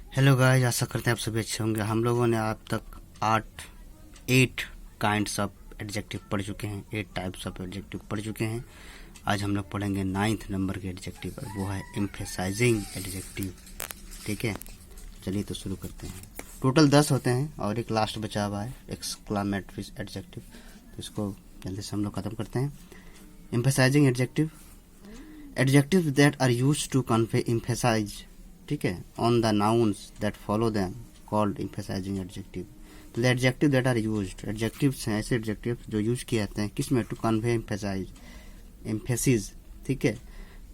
Hello guys, आशा करते हैं आप सभी अच्छे होंगे। हम लोगों ने अब तक 8 काइंड्स ऑफ एडजेक्टिव पढ़ चुके हैं, 8 टाइप्स ऑफ एडजेक्टिव पढ़ चुके हैं। आज हम लोग पढ़ेंगे 9th नंबर के एडजेक्टिव पर, वो है एम्फेसाइजिंग एडजेक्टिव। ठीक है, चलिए तो शुरू करते हैं। टोटल 10 होते हैं और एक लास्ट बचा हुआ है एक्सक्लामेटरी एडजेक्टिव, तो इसको जल्दी से हम लोग खत्म करते हैं। Emphasising adjective, adjective that are used to convey emphasise, ठीक है, on the nouns that follow them called emphasising adjective. तो adjective that are used, adjectives हैं ऐसे एडजेक्टिव जो यूज किए जाते हैं किस में, टू कन्वे एम्फेसाइज, एम्फेसिस, ठीक है,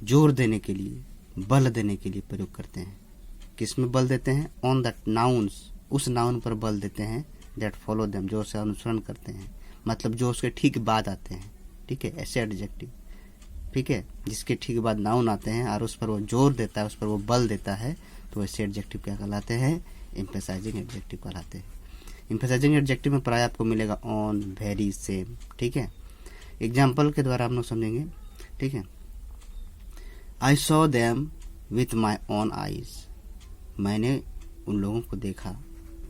जोर देने के लिए, बल देने के लिए प्रयोग करते हैं। किस में बल देते हैं? ऑन द नाउन्स, उस नाउन पर बल देते हैं, दैट फॉलो देम, जो उसे अनुसरण करते हैं, मतलब जो उसके ठीक बाद आते हैं। ठीक है, ऐसे एडजेक्टिव, ठीक है, जिसके ठीक बाद नाउन आते हैं और उस पर वो जोर देता है, उस पर वो बल देता है, तो ऐसे एडजेक्टिव क्या कहलाते हैं? एम्फेसाइजिंग एडजेक्टिव कहलाते हैं। एम्फेसाइजिंग एडजेक्टिव में प्राय आपको मिलेगा ऑन, वेरी, सेम। ठीक है, एग्जाम्पल के द्वारा हम लोग समझेंगे। ठीक है, I saw them with my own eyes, मैंने उन लोगों को देखा,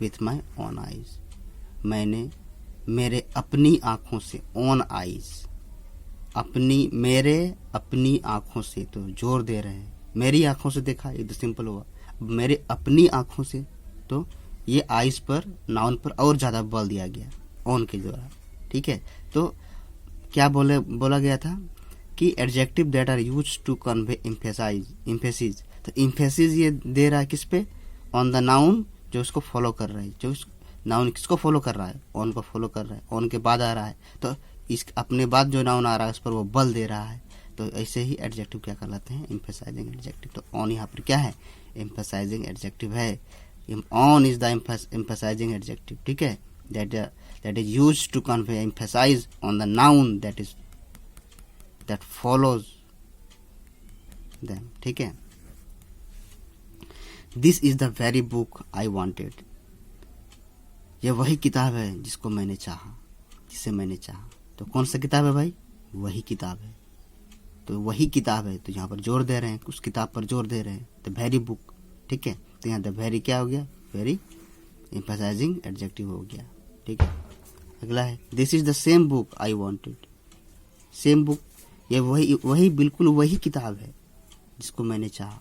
विथ माई ओन आईज, मैंने मेरे अपनी आंखों से, ओन आईज, अपनी, मेरे अपनी आंखों से, तो जोर दे रहे हैं, मेरी आंखों से देखा, ये तो सिंपल हुआ। मेरे अपनी आंखों से, तो ये आइस पर, नाउन पर और ज्यादा बल दिया गया ऑन के द्वारा। ठीक है, तो क्या बोला गया था कि adjective that are used to convey emphasize, emphasis, तो एम्फेसिस ये दे रहा है किस पे? ऑन द नाउन जो उसको फॉलो कर रहा है, जो नाउन किसको फॉलो कर रहा है? ऑन को फॉलो कर रहा है, ऑन के बाद आ रहा है, तो इस अपने बाद जो नाउन आ रहा है उस पर वो बल दे रहा है। तो ऐसे ही एडजेक्टिव क्या कहलाते हैं? Emphasising adjective. तो ऑन यहाँ पर क्या है? एम्फेसाइजिंग एडजेक्टिव है। On is the emphasizing adjective. ठीक है, that is used to convey emphasize on the noun that follows them. ठीक है, this is the very book I wanted, यह वही किताब है जिसको मैंने चाहा, जिसे मैंने चाहा। तो कौन सा किताब है भाई? वही किताब है। तो वही किताब है, तो यहाँ पर जोर दे रहे हैं, उस किताब पर जोर दे रहे हैं, द वेरी बुक। ठीक है, तो यहाँ द वेरी क्या हो गया? वेरी एम्फेसाइजिंग एडजेक्टिव हो गया। ठीक है, अगला है this is the same book I wanted, same book, ये वही बिल्कुल वही किताब है जिसको मैंने चाहा।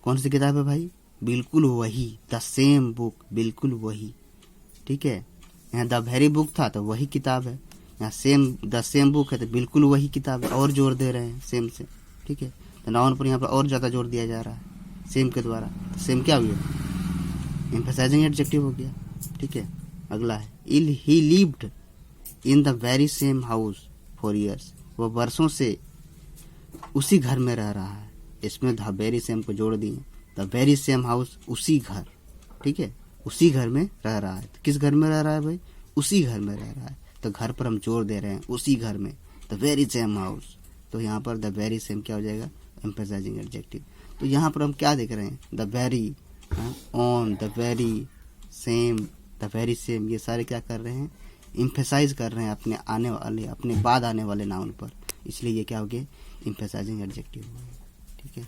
कौन सी किताब है भाई? बिल्कुल वही, द सेम बुक, बिल्कुल वही। ठीक है, यहाँ द वेरी बुक था तो वही किताब है, यहाँ द सेम बुक है तो बिल्कुल वही किताब है, और जोर दे रहे हैं सेम से। ठीक है, तो नाउन पर यहाँ पर और ज्यादा जोर दिया जा रहा है सेम के द्वारा, तो सेम क्या हो गया? एम्फेसाइजिंग एडजेक्टिव हो गया। ठीक है, अगला है ही lived in the very same house for years, वो वर्षों से उसी घर में रह रहा है। इसमें द वेरी सेम को जोड़ दिए, द वेरी सेम हाउस, उसी घर। ठीक है, उसी घर में रह रहा है। तो किस घर में रह रहा है भाई? उसी घर में रह रहा है, तो घर पर हम जोर दे रहे हैं, उसी घर में, द वेरी सेम हाउस। तो यहाँ पर द वेरी सेम क्या हो जाएगा? Emphasizing adjective. तो यहाँ पर हम क्या देख रहे हैं? The very, on, the very, same, the very same, ये सारे क्या कर रहे हैं? एम्फेसाइज कर रहे हैं अपने आने वाले, अपने बाद आने वाले नाउन पर, इसलिए ये क्या हो गया? एम्फेसाइजिंग एडजेक्टिव हो गया। ठीक है।